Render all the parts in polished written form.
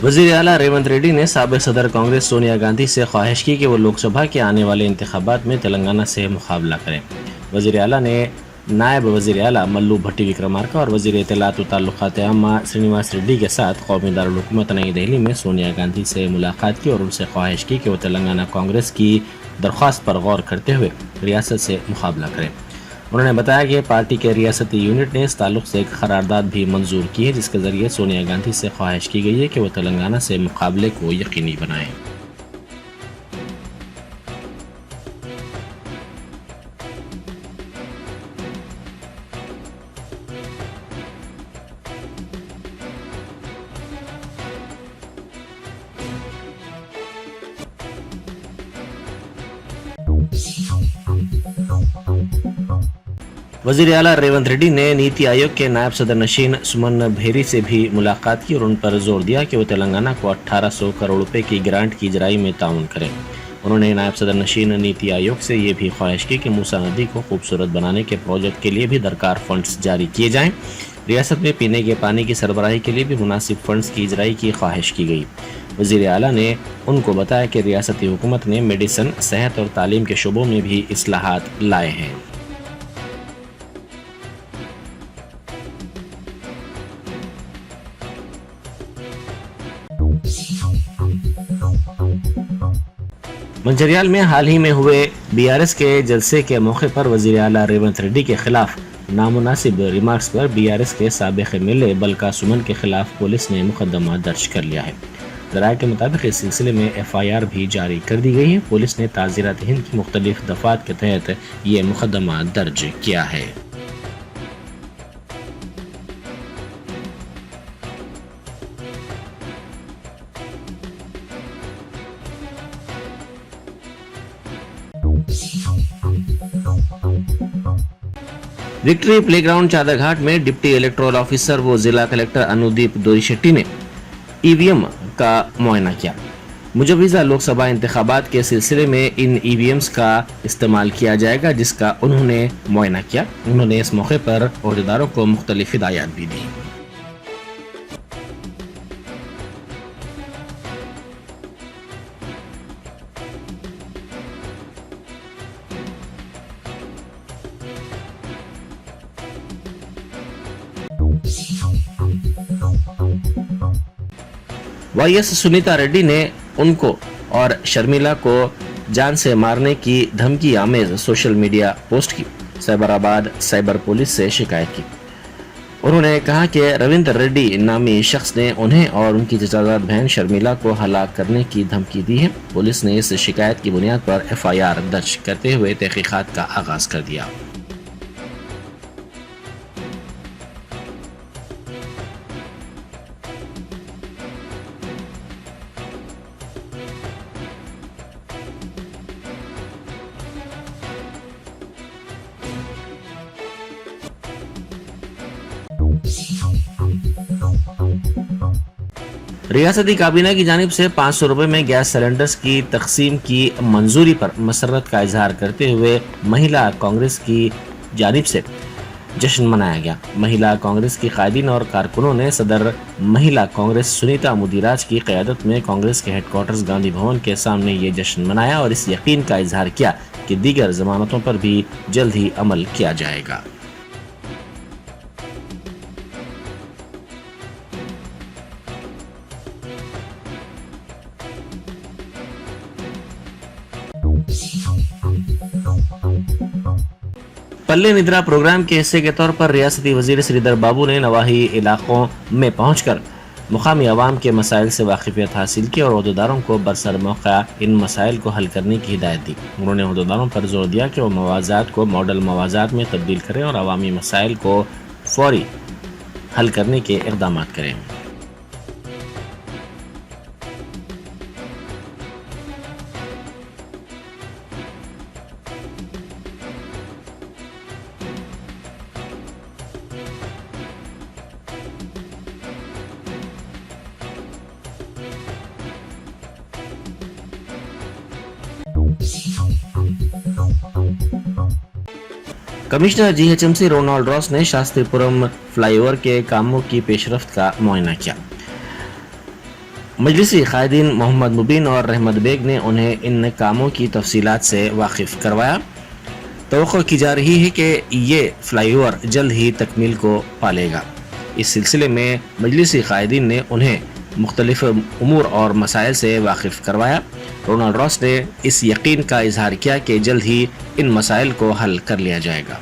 वज़ीर आला रेवंत रेड्डी ने साबिक़ सदर कांग्रेस सोनिया गांधी से ख्वाहिश की कि वो लोकसभा के आने वाले इंतखाबात में तेलंगाना से मुकाबला करें। वज़ीर आला ने नायब वज़ीर आला मल्लू भट्टी विक्रमार्का और वज़ीर इत्तलात व ताल्लुकात आम्मा श्रीनिवास रेड्डी के साथ कौमी दारुल-हुकूमत नई दिल्ली में सोनिया गांधी से मुलाकात की और उनसे ख्वाहिश की कि वो तेलंगाना कांग्रेस की दरख्वास्त पर गौर करते हुए रियासत से मुकाबला करें। उन्होंने बताया कि पार्टी के रियासती यूनिट ने इस ताल्लुक से एक करारदाद भी मंजूर की है, जिसके जरिए सोनिया गांधी से ख्वाहिश की गई है कि वो तेलंगाना से मुकाबले को यकीनी बनाएं। वज़ीर आला रेवंत रेड्डी ने नीति आयोग के नायब सदर नशीन सुमन भेरी से भी मुलाकात की और उन पर जोर दिया कि वो तेलंगाना को 1800 करोड़ रुपए की ग्रांट की इजराई में ताउन करें। उन्होंने नायब सदर नशीन नीति आयोग से ये भी ख्वाहिश की कि मूसा नदी को खूबसूरत बनाने के प्रोजेक्ट के लिए भी दरकार फंड्स जारी किए जाएं। रियासत में पीने के पानी की सरबराही के लिए भी मुनासिब फंड्स की इजराई की ख्वाहिश की गई। वज़ीर आला ने उनको बताया कि रियासती हुकूमत ने मेडिसिन, सेहत और तालीम के शोबों में भी इस्लाहात लाए हैं। मंचरियाल में हाल ही में हुए बीआरएस के जलसे के मौके पर वज़ीर आला रेवंत रेड्डी के खिलाफ नामुनासिब रिमार्क्स पर बीआरएस के साबिक़ एमएलए बलका सुमन के खिलाफ पुलिस ने मुकदमा दर्ज कर लिया है। ज़राए के मुताबिक इस सिलसिले में एफआईआर भी जारी कर दी गई है। पुलिस ने ताज़ीरात हिंद की मुख्तलिफ दफ़ात के तहत ये मुकदमा दर्ज किया है। विक्ट्री प्लेग्राउंड चादरघाट में डिप्टी इलेक्टोरल ऑफिसर व जिला कलेक्टर अनुदीप दोरीशेट्टी ने ईवीएम का मुआयना किया। मुजव्विज़ा लोकसभा इंतखाबात के सिलसिले में इन ईवीएम्स का इस्तेमाल किया जाएगा, जिसका उन्होंने मुआयना किया। उन्होंने इस मौके पर ओहदेदारों को मुख्तलिफ हिदायत भी दी। वाईएस सुनीता रेड्डी ने उनको और शर्मिला को जान से मारने की धमकी आमेज सोशल मीडिया पोस्ट की साइबराबाद साइबर पुलिस से शिकायत की। उन्होंने कहा कि रविंद्र रेड्डी नामी शख्स ने उन्हें और उनकी चचाजाद बहन शर्मिला को हलाक करने की धमकी दी है। पुलिस ने इस शिकायत की बुनियाद पर एफआईआर दर्ज करते हुए तहकीकात का आगाज कर दिया। रियासती काबीना की जानिब से 500 रुपए में गैस सिलेंडर्स की तकसीम की मंजूरी पर मसरत का इजहार करते हुए महिला कांग्रेस की जानिब से जश्न मनाया गया। महिला कांग्रेस की कायदीन और कारकुनों ने सदर महिला कांग्रेस सुनीता मुदिराज की क़यादत में कांग्रेस के हेडक्वार्टर्स गांधी भवन के सामने ये जश्न मनाया और इस यकीन का इजहार किया कि दीगर जमानतों पर भी जल्द ही अमल किया जाएगा। पल्ले निद्रा प्रोग्राम के हिस्से के तौर पर रियासती वजीर श्रीधर बाबू ने नवाही इलाकों में पहुंचकर मुकामी अवाम के मसाइल से वाकिफियत हासिल की और ओहदेदारों को बरसर मौका इन मसाइल को हल करने की हिदायत दी। उन्होंने ओहदेदारों पर जोर दिया कि वो मवाज़ात को मॉडल मवाज़ात में तब्दील करें और अवामी मसाइल को फौरी हल करने के इक़दाम करें। कमिश्नर जीएचएमसी रोनाल्ड रॉस ने शास्त्रीपुरम फ्लाईओवर के कामों की पेशरफ्त का मुआयना किया। मजलिसी कायदीन मोहम्मद मुबीन और रहमत बेग ने उन्हें इन कामों की तफसीलात से वाकिफ करवाया। तवक्को की जा रही है कि ये फ्लाईओवर जल्द ही तकमील को पालेगा। इस सिलसिले में मजलिसी कायदीन ने उन्हें मुख्तलिफ उमूर और मसाइल से वाकिफ करवाया। रोनाल्ड रॉस ने इस यकीन का इजहार किया कि जल्द ही इन मसाइल को हल कर लिया जाएगा।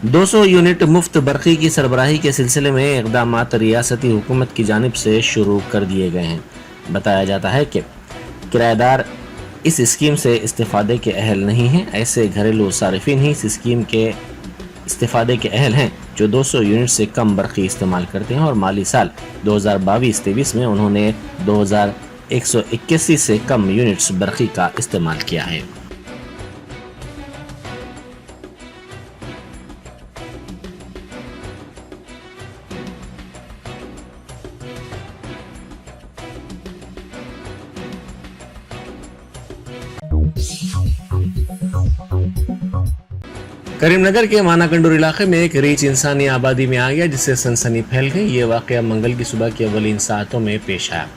दो सौ यूनिट मुफ्त बरक़ी की सरबराही के सिलसिले में इक़दामात रियासती हुकूमत की जानिब से शुरू कर दिए गए हैं। बताया जाता है कि किराएदार इस स्कीम से इस्तेफ़ादे के अहल नहीं हैं। ऐसे घरेलू सारिफिन ही इस स्कीम के इस्तेफ़ादे के अहल हैं जो 200 यूनिट से कम बरक़ी इस्तेमाल करते हैं और माली साल 2022-23 में उन्होंने 2181 से कम यूनिट्स बरक़ी का इस्तेमाल किया है। करीमनगर के मानाकंडूर इलाके में एक रीछ इंसानी आबादी में आ गया जिससे सनसनी फैल गई। ये वाक़या मंगल की सुबह की अवलीन सातों में पेश आया।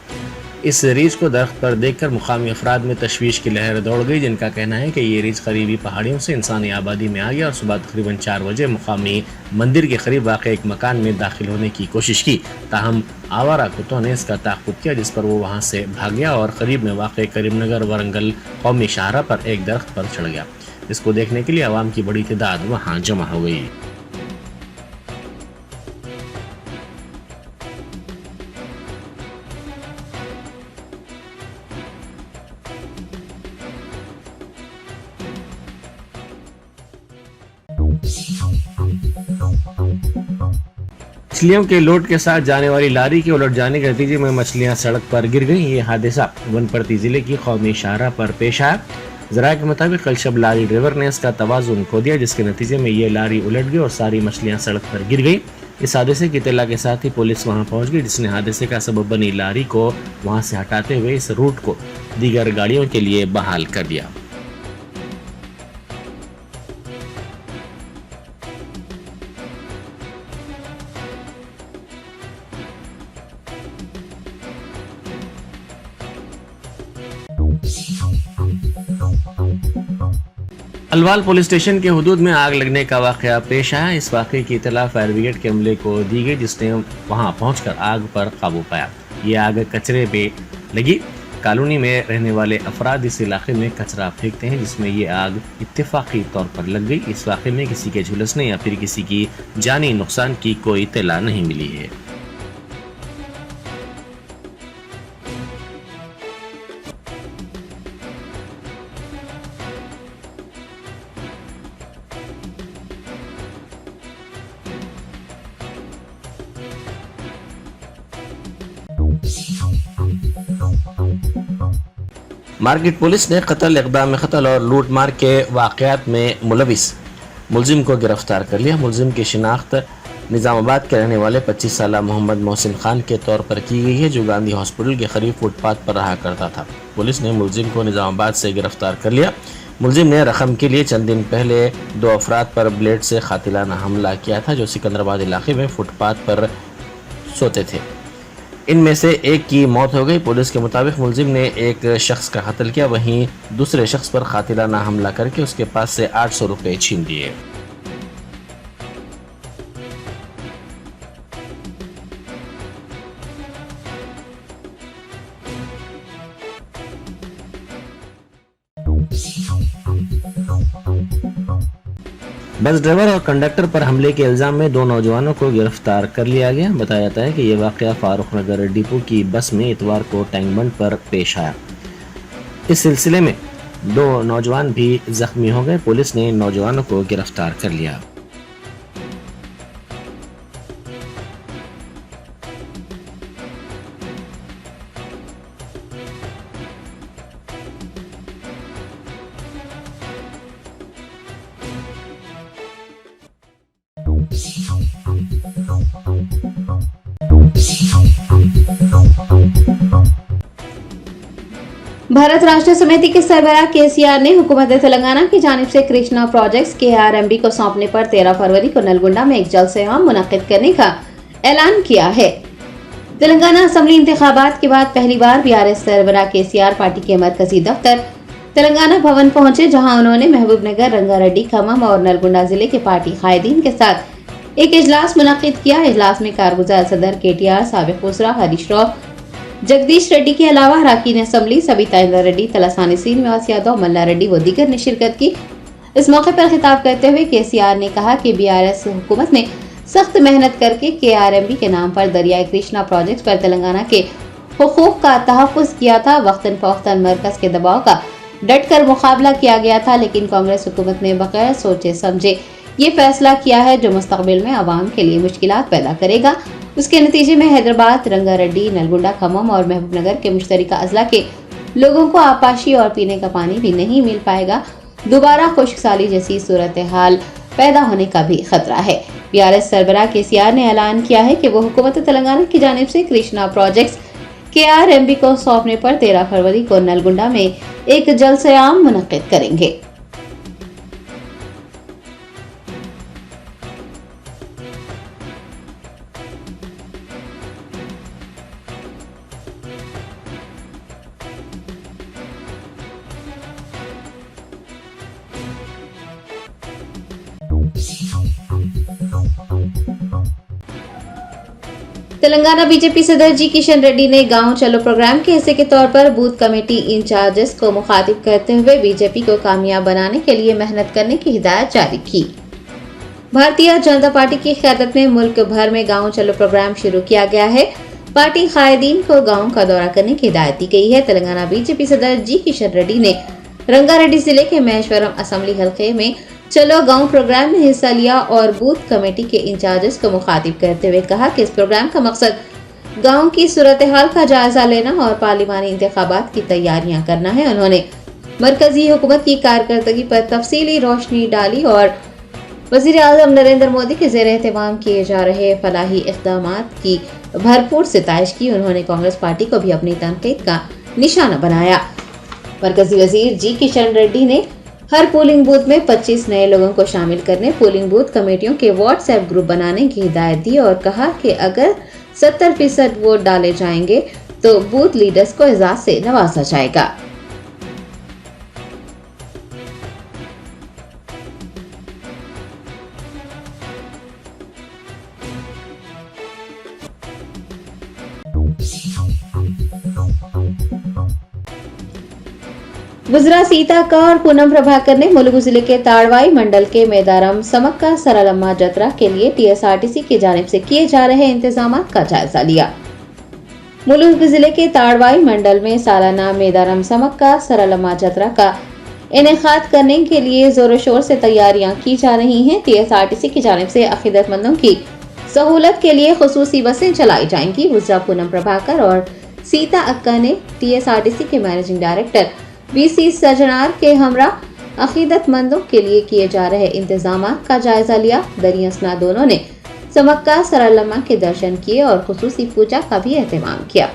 इस रीछ को दरख्त पर देखकर मुकामी अफराद में तशवीश की लहर दौड़ गई, जिनका कहना है कि ये रीछ करीबी पहाड़ियों से इंसानी आबादी में आ गया और सुबह तकरीबन 4 बजे मुकामी मंदिर के करीब वाक़ एक मकान में दाखिल होने की कोशिश की। ताहम आवारा कुत्तों ने इसका ताक़ुब किया, जिस पर वो वहाँ से भाग गया और करीब में वाक़ करीमनगर वरंगल कौमी शाहरा पर एक दरख्त पर चढ़ गया। इसको देखने के लिए आवाम की बड़ी तादाद वहाँ जमा हो गई। मछलियों के लोड के साथ जाने वाली लारी के उलट जाने के नतीजे में मछलियां सड़क पर गिर गईं। ये हादसा वनपर्ती जिले की कौमी शाहरा पर पेश आया। ज़राए के मुताबिक कल शब लारी ड्राइवर ने इसका तवाज़ुन खो दिया, जिसके नतीजे में ये लारी उलट गई और सारी मछलियां सड़क पर गिर गई। इस हादसे की इत्तला के साथ ही पुलिस वहां पहुंच गई, जिसने हादसे का सबब बनी लारी को वहां से हटाते हुए इस रूट को दीगर गाड़ियों के लिए बहाल कर दिया। अलवाल पुलिस स्टेशन के हुदूद में आग लगने का वाक़या पेश आया। इस वाक़े की इत्तला फायर ब्रिगेड के अमले को दी गई, जिसने वहां पहुंचकर आग पर काबू पाया। ये आग कचरे पे लगी। कॉलोनी में रहने वाले अफराद इस इलाके में कचरा फेंकते हैं, जिसमें ये आग इत्तेफाकी तौर पर लग गई। इस वाक़े में किसी के झुलसने या फिर किसी की जानी नुकसान की कोई इत्तला नहीं मिली है। मार्केट पुलिस ने कत्ल, इक़दाम क़त्ल और लूट मार के वाक़यात में मुलविस मुलजिम को गिरफ्तार कर लिया। मुलजिम की शिनाख्त निज़ामाबाद के रहने वाले 25 साला मोहम्मद मोहसिन खान के तौर पर की गई है, जो गांधी हॉस्पिटल के करीब फुटपाथ पर रहा करता था। पुलिस ने मुलजिम को निज़ामाबाद से गिरफ्तार कर लिया। मुलजिम ने रकम के लिए चंद दिन पहले 2 अफराद पर ब्लेड से कातिलाना हमला किया था, जो सिकंदराबाद इलाके में फुटपाथ पर सोते थे। इनमें से एक की मौत हो गई। पुलिस के मुताबिक मुलजिम ने एक शख्स का कत्ल किया, वहीं दूसरे शख्स पर कातिलाना हमला करके उसके पास से 800 रुपये छीन लिए। बस ड्राइवर और कंडक्टर पर हमले के इल्जाम में 2 नौजवानों को गिरफ्तार कर लिया गया। बताया जाता है कि यह वाक़या फारूक नगर डिपो की बस में इतवार को टैंक बंड पर पेश आया। इस सिलसिले में 2 नौजवान भी जख्मी हो गए। पुलिस ने इन नौजवानों को गिरफ्तार कर लिया। भारत राष्ट्र समिति के सरबराह केसीआर ने हुकूमत तेलंगाना की जानिब से कृष्णा प्रोजेक्ट्स केआरएमबी को सौंपने पर 13 फरवरी को नलगुंडा में एक जलसे-ए-आम मुनक्किद करने का ऐलान किया है। तेलंगाना असेंबली इंतखाबात के बाद पहली बार बीआरएस सरबराह केसीआर पार्टी के मरकजी दफ्तर तेलंगाना भवन पहुंचे, जहां उन्होंने महबूबनगर, रंगारेड्डी, खम्मम और नलगुंडा जिले के पार्टी कायदीन के साथ एक इजलास मुनक्किद किया। इजलास में कारगुजार सदर केटीआर, साबिक वज़रा हरीश राव, जगदीश रेड्डी के अलावा अरकान असेंबली सबिता इंदर रेड्डी, तलसानी श्रीनिवास यादव, मल्ला रेड्डी व दीगर ने शिरकत की। इस मौके पर खिताब करते हुए केसीआर ने कहा कि बीआरएस हुकूमत ने सख्त मेहनत करके केआरएमबी के नाम पर दरियाई कृष्णा प्रोजेक्ट पर तेलंगाना के हुकूक का तहफ़्फ़ुज़ किया था। वक्तन फवक्तन मरकज के दबाव का डट कर मुकाबला किया गया था, लेकिन कांग्रेस हुकूमत ने बगैर सोचे समझे ये फैसला किया है जो मुस्तकबिल में आवाम के लिए मुश्किलात पैदा करेगा। उसके नतीजे में हैदराबाद, रंगारेड्डी, नलगुंडा, खम्मम और महबूबनगर के मुश्तरका अजला के लोगों को आपाशी और पीने का पानी भी नहीं मिल पाएगा। दोबारा खुश्क साली जैसी सूरत हाल पैदा होने का भी खतरा है। बीआरएस सरबराह केसीआर ने ऐलान किया है कि वो हुकूमत तेलंगाना की जानिब से कृष्णा प्रोजेक्ट्स केआरएमबी को सौंपने पर 13 फरवरी को नलगुंडा में एक जलसे-ए-आम मुनक्किद करेंगे। तेलंगाना बीजेपी सदर जी किशन रेड्डी ने गांव चलो प्रोग्राम के हिस्से के तौर पर बूथ कमेटी इंचार्जेस को मुखातिब करते हुए बीजेपी को कामयाब बनाने के लिए मेहनत करने की हिदायत जारी की। भारतीय जनता पार्टी की क़यादत में मुल्क भर में गांव चलो प्रोग्राम शुरू किया गया है। पार्टी कायदीन को गाँव का दौरा करने की हिदायत दी गई है। तेलंगाना बीजेपी सदर जी किशन रेड्डी ने रंगारेड्डी जिले के महेश्वरम असेंबली हल्के में चलो गांव प्रोग्राम में हिस्सा लिया और बूथ कमेटी के इंचार्जेस को मुखातिब करते हुए कहा कि इस प्रोग्राम का मकसद गांव की सूरत हाल का जायजा लेना और पार्लिमानी इंतखाबात की तैयारियां करना है। उन्होंने मरकजी हुकूमत की कारकर्दगी पर तफसीली रोशनी डाली और वज़ीर आज़म नरेंद्र मोदी के ज़ेर एहतमाम किए जा रहे फलाही इक़दामात की भरपूर सिताइश की। उन्होंने कांग्रेस पार्टी को भी अपनी तनकीद का निशाना बनाया। मरकजी वज़ीर जी किशन रेड्डी ने हर पोलिंग बूथ में 25 नए लोगों को शामिल करने, पोलिंग बूथ कमेटियों के व्हाट्सएप ग्रुप बनाने की हिदायत दी और कहा कि अगर 70% वोट डाले जाएंगे तो बूथ लीडर्स को एजाज से नवाजा जाएगा। वज़रा सीता का और पूनम प्रभाकर ने मुलुगु जिले के ताड़वाई मंडल के मेदारम समक्का सरलम्मा जतरा के लिए टीएसआरटीसी की जानिब से किए जा रहे इंतजामात का जायजा लिया। मुलुगु जिले के ताड़वाई मंडल में सालाना मेदारम समक्का सरलम्मा जतरा का इनेकाद करने के लिए जोरों शोर से तैयारियां की जा रही हैं। टीएसआरटीसी की जानिब से अकीदतमंदों की सहूलत के लिए खुसूसी बसें चलाई जाएंगी। वज़रा पूनम प्रभाकर और सीता अक्का ने टीएसआरटीसी के मैनेजिंग डायरेक्टर वीसी सजनार के हमरा अकीदतमंदों के लिए किए जा रहे इंतजामात का जायजा लिया। दरियासना दोनों ने समक्का सरलम्मा के दर्शन किए और खुसूसी पूजा का भी एहतमाम किया।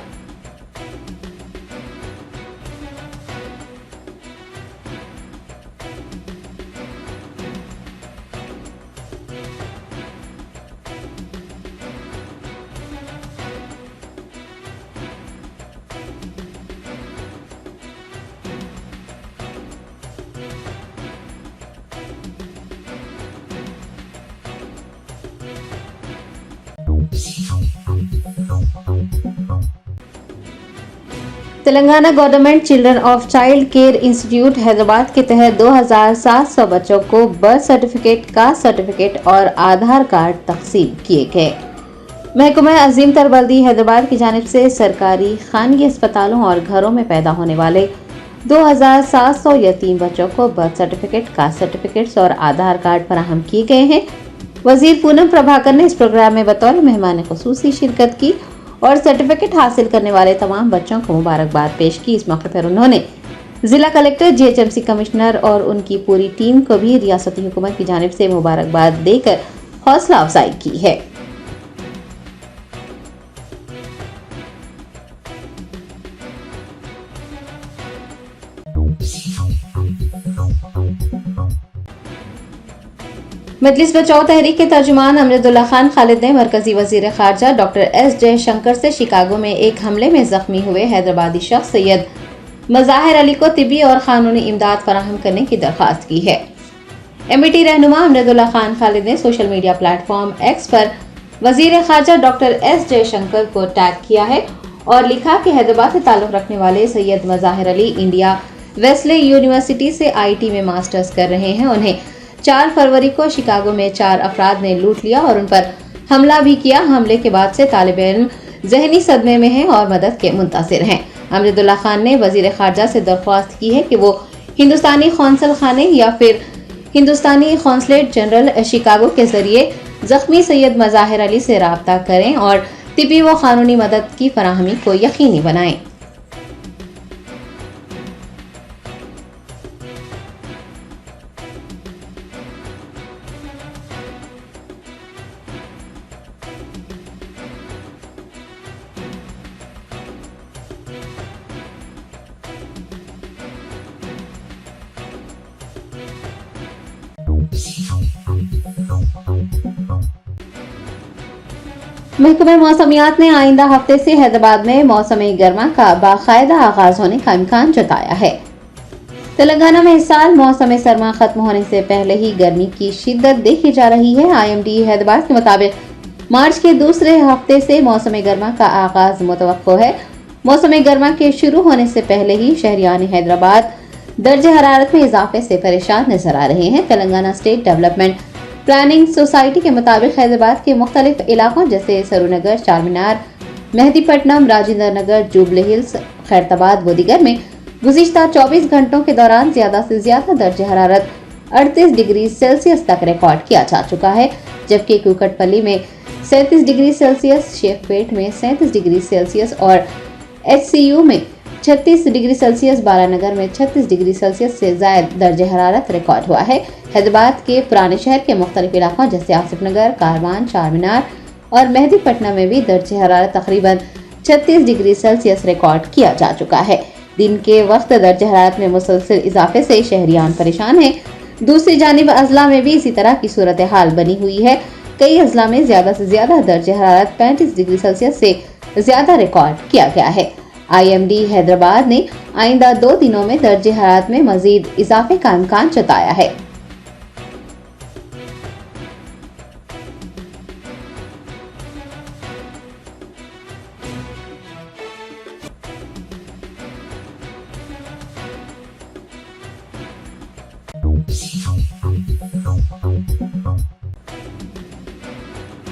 Telangana government children of child care institute Hyderabad के तहत 2700 बच्चों को बर्थ सर्टिफिकेट, कास्ट सर्टिफिकेट और आधार कार्ड तकसीम किए गए। महकमा अजीम तरबल्दी हैदराबाद की जानिब से सरकारी खानगी अस्पतालों और घरों में पैदा होने वाले 2700 यतीम बच्चों को बर्थ सर्टिफिकेट, कास्ट सर्टिफिकेट्स और आधार कार्ड फराहम किए गए हैं। वजीर पूनम प्रभाकर ने इस प्रोग्राम में बतौर मेहमान खुसूसी शिरकत की और सर्टिफिकेट हासिल करने वाले तमाम बच्चों को मुबारकबाद पेश की। इस मौके पर उन्होंने जिला कलेक्टर, जीएचएमसी कमिश्नर और उनकी पूरी टीम को भी रियासती हुकूमत की जानिब से मुबारकबाद देकर हौसला अफजाई की है। मजलिस बचाओ तहरीक के तर्जुमान अमजदुल्ला खान खालिद ने मरकजी वजीर खारजा डॉक्टर एस जयशंकर से शिकागो में एक हमले में जख्मी हुए हैदराबादी शख्स सैयद मज़ाहिर अली को तिबी और कानूनी इमदाद फराहम करने की दरख्वास्त की है। एमईटी रहनुमा अमजदुल्ला खान खालिद ने सोशल मीडिया प्लेटफॉर्म एक्स पर वजीर खारजा डॉक्टर एस जयशंकर को टैग किया है और लिखा कि हैदराबाद से ताल्लुक रखने वाले Syed Mazahir Ali India Wesley university से आईटी में मास्टर्स कर रहे हैं। उन्हें 4 फरवरी को शिकागो में 4 अफराद ने लूट लिया और उन पर हमला भी किया। हमले के बाद से तालिब इल्म जहनी सदमे में हैं और मदद के मुंतज़िर हैं। अमजदुल्ला खान ने वजीर खारजा से दरख्वास्त की है कि वो हिंदुस्तानी कौंसल खाने या फिर हिंदुस्तानी कौंसलेट जनरल शिकागो के जरिए जख्मी सैयद मज़ाहिर अली से राब्ता करें और तिबी व कानूनी मदद की फराहमी को यकीनी बनाएं। महकमे मौसमियात ने आइंदा हफ्ते से हैदराबाद में मौसम गर्मा का बाकायदा आगाज होने का इम्कान जताया है। तेलंगाना में इस साल मौसम सरमा खत्म होने से पहले ही गर्मी की शिद्दत देखी जा रही है। IMD हैदराबाद के मुताबिक मार्च के दूसरे हफ्ते से मौसम गर्मा का आगाज मुतवक्को है। मौसम गर्मा के शुरू होने से पहले ही शहरियान हैदराबाद दर्जे हरारत में इजाफे से परेशान नजर आ रहे हैं। Telangana state development planning society के मुताबिक हैदराबाद के मुख्तलिफ इलाकों जैसे सरूनगर, चारमीनार, मेहदीपट्टनम, राजेंद्र नगर, जुबली हिल्स, खैरताबाद व दीगर में गुज़िश्ता 24 घंटों के दौरान ज्यादा से ज्यादा दर्जे हरारत 38 डिग्री सेल्सियस तक रिकॉर्ड किया जा चुका है, जबकि कुकटपल्ली में 37 डिग्री सेल्सियस, शेखपेट में 37 डिग्री सेल्सियस और HCU में 36 डिग्री सेल्सियस, बालानगर में 36 डिग्री सेल्सियस से ज्यादा दर्जे हरारत रिकॉर्ड हुआ है। हैदराबाद के पुराने शहर के मुख्तलिफ इलाकों जैसे आसिफ नगर, कारवान, चारमीनार और मेहदीपट्टनम में भी दर्जे हरारत तकरीबन 36 डिग्री सेल्सियस रिकॉर्ड किया जा चुका है। दिन के वक्त दर्जे हरारत में मुसलसल इजाफे से शहरियान परेशान हैं। दूसरी जानिब अजला में भी इसी तरह की सूरत हाल बनी हुई है। कई अजला में ज्यादा से ज्यादा दर्जे हरारत 35 डिग्री सेल्सियस से ज्यादा रिकॉर्ड किया गया है। IMD हैदराबाद ने आइंदा 2 दिनों में दर्जे हरारत में मजीद इजाफे का इम्कान जताया है।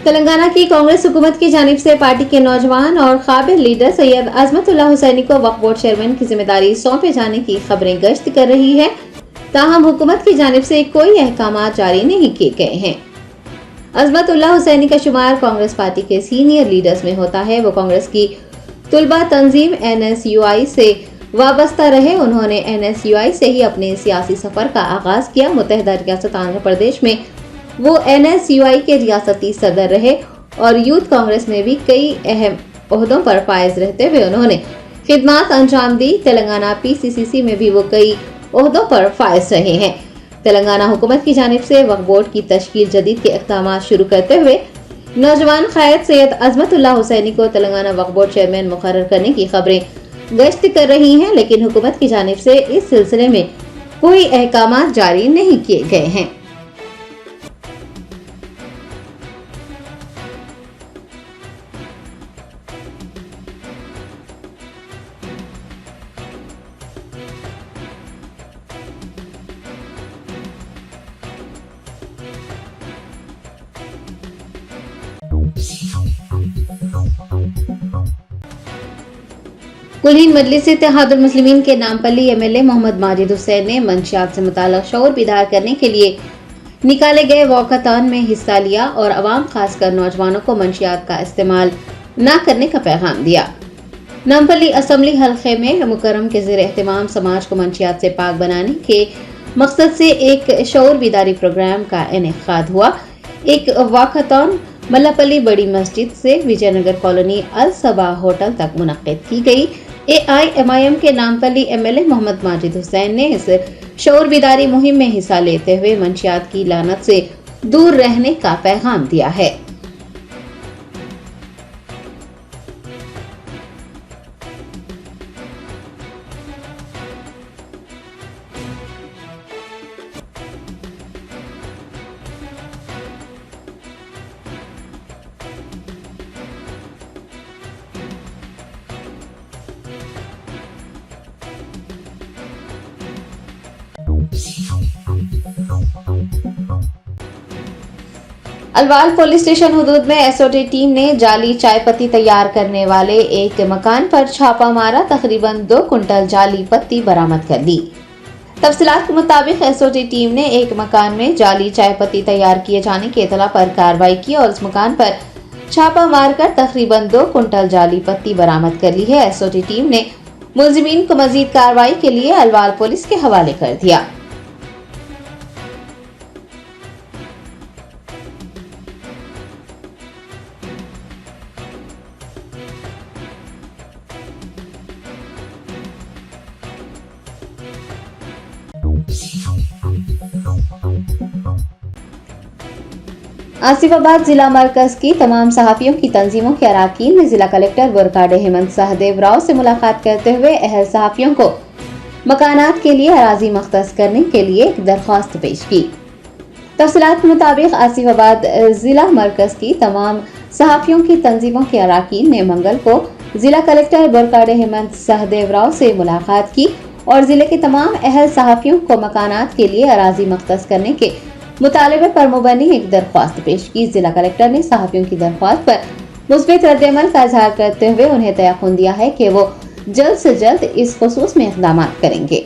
तेलंगाना की कांग्रेस हुकूमत की जानिब से पार्टी के नौजवान और काबिल लीडर सैयद अजमतुल्लाह हुसैनी को वक्फ बोर्ड चेयरमैन की जिम्मेदारी सौंपे जाने की खबरें गश्त कर रही है। ताहम हुकूमत की जानिब से कोई अहकाम जारी नहीं किए गए हैं। अजमतुल्लाह हुसैनी का शुमार कांग्रेस पार्टी के सीनियर लीडर्स में होता है। वो कांग्रेस की तुलबा तंजीम NSUI से वाबस्ता रहे। उन्होंने NSUI से ही अपने सियासी सफर का आगाज किया। मुत्तहिदा रियासत आंध्र प्रदेश में वो NSUI के रियासती सदर रहे और यूथ कांग्रेस में भी कई अहम ओहदों पर फायज रहते हुए उन्होंने खिदमत अंजाम दी। तेलंगाना PCCC में भी वो कई ओहदों पर फायज रहे हैं। तेलंगाना हुकूमत की जानिब से वक्फ बोर्ड की तश्कील जदीद के इक़दाम शुरू करते हुए नौजवान क़ायद सैयद अजमतुल्लाह हुसैनी को तेलंगाना वक्फ बोर्ड चेयरमैन मुकर्रर करने की खबरें गश्त कर रही हैं, लेकिन हुकूमत की जानिब से इस सिलसिले में कोई अहकाम जारी नहीं किए गए हैं। कुलीन मजलिस इत्तेहादुल मुस्लिमीन के नामपल्ली MLA मोहम्मद माजिद हुसैन ने मंशियात से मुताल्लिक़ शऊर बेदार करने के लिए निकाले गए वॉकथॉन में हिस्सा लिया और अवाम खासकर नौजवानों को मंशियात का इस्तेमाल न करने का पैगाम दिया। नामपल्ली असम्बली हल्के में मुकर्रम के ज़ेर एहतमाम समाज को मंशियात से पाक बनाने के मकसद से एक शऊर बेदारी प्रोग्राम का इनेकाद हुआ। एक वाकथॉन मल्लापल्ली बड़ी मस्जिद से विजयनगर कॉलोनी अल सबा होटल तक मुनक्किद की गई। AIMIM के नामपल्ली MLA मोहम्मद माजिद हुसैन ने इस शऊर बेदारी मुहिम में हिस्सा लेते हुए मंशियात की लानत से दूर रहने का पैगाम दिया है। अलवाल पुलिस स्टेशन हुदूद में SOT टीम ने जाली चाय पत्ती तैयार करने वाले एक मकान पर छापा मारा। तकरीबन 2 कुंटल जाली पत्ती बरामद कर ली। तफसीलात के मुताबिक SOT टीम ने एक मकान में जाली चाय पत्ती तैयार किए जाने की इतला पर कार्रवाई की और इस मकान पर छापा मारकर तकरीबन 2 कुंटल जाली पत्ती बरामद कर ली है। SOT टीम ने मुलजिमीन को मजीद कार्रवाई के लिए अलवाल पुलिस के हवाले कर दिया। आसिफाबाद जिला मरकज की तमाम सहाफियों की तंजीमों के अराकीन ने जिला कलेक्टर बुरकाडे हेमंत सहदेव राव से मुलाकात करते हुए अहल सहाफियों को मकानात के लिए अराजी मख्तस करने के लिए एक दरख्वास्त पेश की। तफसीलात के मुताबिक आसिफाबाद जिला मरकज की तमाम सहाफियों की तंजीमों के अराकीन ने मंगल को जिला कलेक्टर बुरकाडे हेमंत सहदेव राव से मुलाकात की और जिले के तमाम अहल सहाफियों को मकानात के लिए अराजी मख्तस करने के मुतालबे पर मुबनी एक दरख्वास्त पेश की। जिला कलेक्टर ने सहाफियों की दरख्वास्त पर मुस्बित रद्द-ए-अमल का इजहार करते हुए उन्हें तयक़ुन दिया है कि वो जल्द से जल्द इस खुसूस में इक़दाम करेंगे।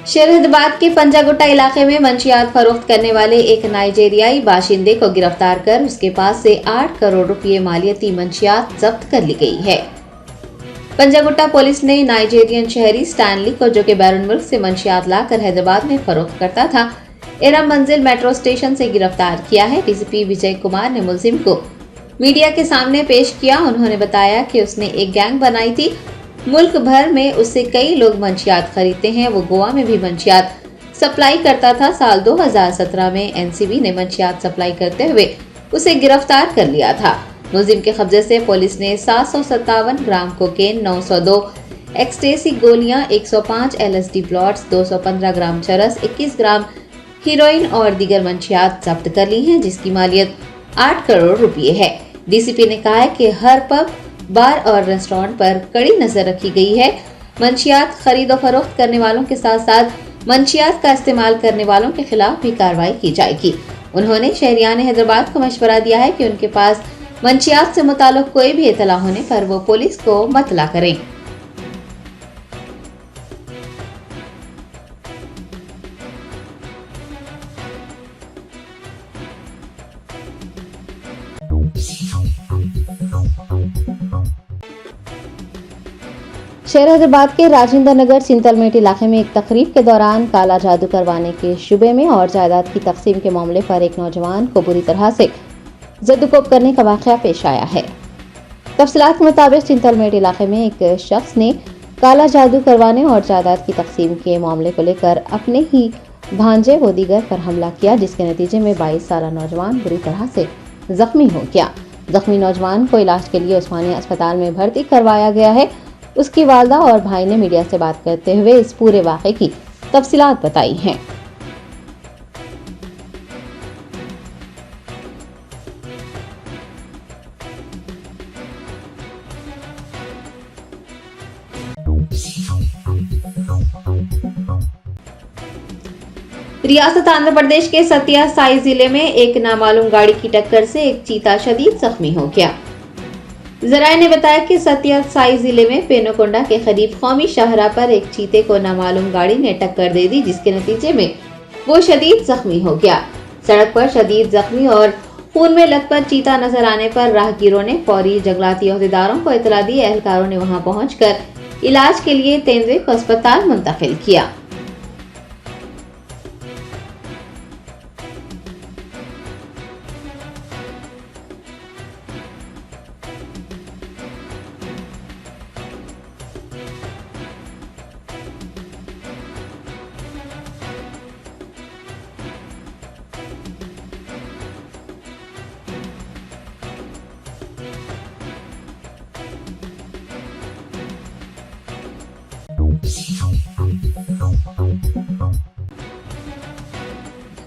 शहरदाबाद के पंजागुट्टा इलाके में मंशियात फरोख्त करने वाले एक नाइजेरियाई बाशिंदे को गिरफ्तार कर उसके पास से 8 करोड़ रुपए मालियती मंशियात जब्त कर ली गई है। पंजागुट्टा पुलिस ने नाइजेरियन शहरी स्टैनली को, जो कि बैरून मुल्क से मंशियात लाकर हैदराबाद में फरोख्त करता था, इरम मंजिल मेट्रो स्टेशन से गिरफ्तार किया है। DCP विजय कुमार ने मुलजिम को मीडिया के सामने पेश किया। उन्होंने बताया कि उसने एक गैंग बनाई थी। मुल्क भर में उससे कई लोग मंशियात खरीदते हैं। वो गोवा में भी मंशियात सप्लाई करता था। साल 2017 में NCB ने मंशियात सप्लाई करते हुए उसे गिरफ्तार कर लिया था। मुलजिम के कब्जे से पुलिस ने 757 ग्राम कोकेन, 902 एक्सटेसी गोलियां, 105 LSD प्लॉट्स, 215 ग्राम चरस, 21 ग्राम हीरोइन और दीगर मंशियात जब्त कर ली हैं, जिसकी मालियत 8 करोड़ रुपए है। DCP ने कहा है कि हर पब, बार और रेस्टोरेंट पर कड़ी नजर रखी गई है। मंशियात खरीद और फरोख्त करने वालों के साथ साथ मंशियात का इस्तेमाल करने वालों के खिलाफ भी कार्रवाई की जाएगी। उन्होंने शहरियान हैदराबाद को मशवरा दिया है कि उनके पास मंशियात से मुताल्लिक कोई भी इतला होने पर वो पुलिस को मतला करें। शहरदाबाद के राजेंद्र नगर चिंतलमेट इलाके में एक तकरीब के दौरान काला जादू करवाने के शुबे में और जायदाद की तकसीम के मामले पर एक नौजवान को बुरी तरह से जद्दोकोब करने का वाक़या पेश आया है। तफसीलात के मुताबिक चिंतलमेट इलाके में एक शख्स ने काला जादू करवाने और जायदाद की तकसीम के मामले को लेकर अपने ही भांजे व दीगर पर हमला किया, जिसके नतीजे में 22 साल नौजवान बुरी तरह से जख्मी हो गया। जख्मी नौजवान को इलाज के लिए उस्मानिया अस्पताल में भर्ती करवाया गया है। उसकी वालदा और भाई ने मीडिया से बात करते हुए इस पूरे वाक़े की तफसीलात बताई हैं। रियासत आंध्र प्रदेश के सत्या साई जिले में एक नामालूम गाड़ी की टक्कर से एक चीता शदीद जख्मी हो गया। जराये ने बताया कि सत्या साई जिले में पेनोकोंडा के करीब कौमी शाहराह पर एक चीते को नामालूम गाड़ी ने टक्कर दे दी, जिसके नतीजे में वो शदीद जख्मी हो गया। सड़क पर शदीद जख्मी और खून में लथपथ चीता नजर आने पर राहगीरों ने फौरी जंगलाती अहदेदारों को इतला दी। एहलकारों ने वहां पहुंचकर इलाज के लिए तेंदुए को अस्पताल मुंतकिल किया।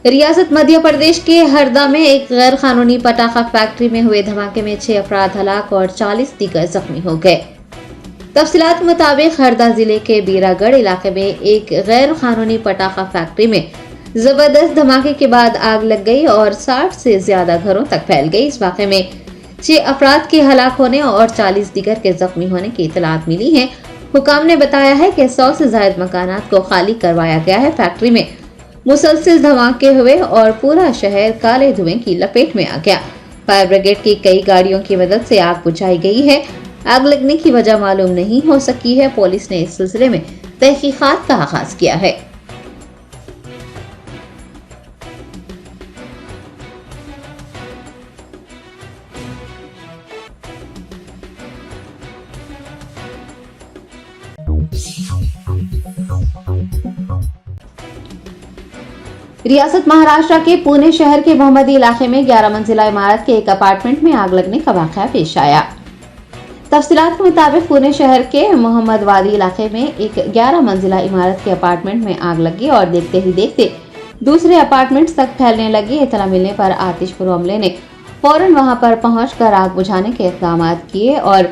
रियासत मध्य प्रदेश के हरदा में एक गैर कानूनी पटाखा फैक्ट्री में हुए धमाके में 6 अफराद हलाक और 40 दीगर जख्मी हो गए। तफसीलात मुताबिक हरदा जिले के बीरागढ़ इलाके में एक गैर कानूनी पटाखा फैक्ट्री में जबरदस्त धमाके के बाद आग लग गई और 60 से ज्यादा घरों तक फैल गई। इस वाक़े में 6 अफराद के हलाक होने और 40 दीगर के जख्मी होने की इतलात मिली है। हुकाम ने बताया है कि 100 से ज्यादा मकानात को खाली करवाया गया है। फैक्ट्री में मुसलसल धमाके हुए और पूरा शहर काले धुएं की लपेट में आ गया। फायर ब्रिगेड की कई गाड़ियों की मदद से आग बुझाई गई है। आग लगने की वजह मालूम नहीं हो सकी है। पुलिस ने इस सिलसिले में तहकीकात का आगाज किया है। रियासत महाराष्ट्र के पुणे शहर के मोहम्मदी इलाके में 11 मंजिला इमारत के एक अपार्टमेंट में आग लगने का वाक़या पेश आया। तफसीलात के मुताबिक पुणे शहर के मोहम्मदवादी इलाके में एक 11 मंजिला इमारत के अपार्टमेंट में आग लगी और देखते ही देखते दूसरे अपार्टमेंट्स तक फैलने लगी। इतला मिलने पर आतिशपुर अमले ने फौरन वहां पर पहुंचकर आग बुझाने के इक़दाम किए और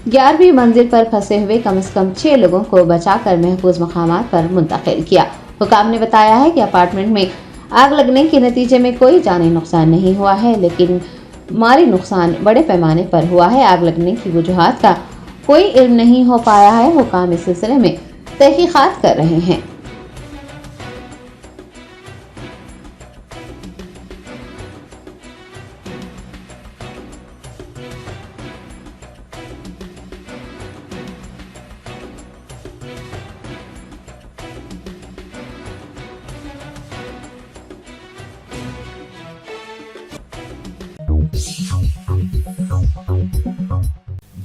11वीं मंजिल पर फंसे हुए कम से कम 6 लोगों को बचाकर महफूज मकामात पर मुंतकिल किया। हुकाम ने बताया है कि अपार्टमेंट में आग लगने के नतीजे में कोई जानी नुकसान नहीं हुआ है, लेकिन माली नुकसान बड़े पैमाने पर हुआ है। आग लगने की वजूहात का कोई इल्म नहीं हो पाया है। हुकाम इस सिलसिले में तहकीकात कर रहे हैं।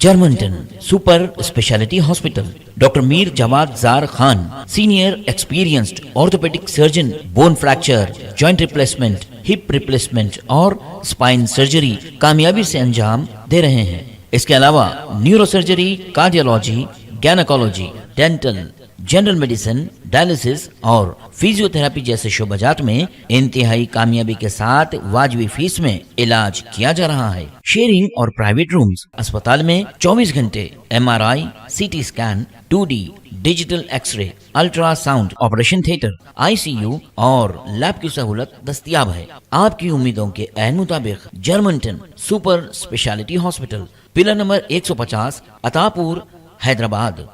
Germanten super speciality hospital, doctor Mir Jawad Zar Khan, senior experienced orthopaedic surgeon, bone fracture, joint replacement, hip replacement और स्पाइन सर्जरी कामयाबी से अंजाम दे रहे हैं। इसके अलावा neuro surgery, cardiology, gynaecology, dental, general medicine, dialysis और फिजियोथेरेपी जैसे शोबाजात में इंतहाई कामयाबी के साथ वाजिबी फीस में इलाज किया जा रहा है। शेयरिंग और प्राइवेट रूम्स, अस्पताल में 24 घंटे MRI, CT scan, 2D digital X-ray, ultrasound, operation theatre, ICU और लैब की सहूलत दस्तयाब है। आपकी उम्मीदों के ऐन मुताबिक Germanten super speciality hospital, pillar number 150, Attapur, Hyderabad.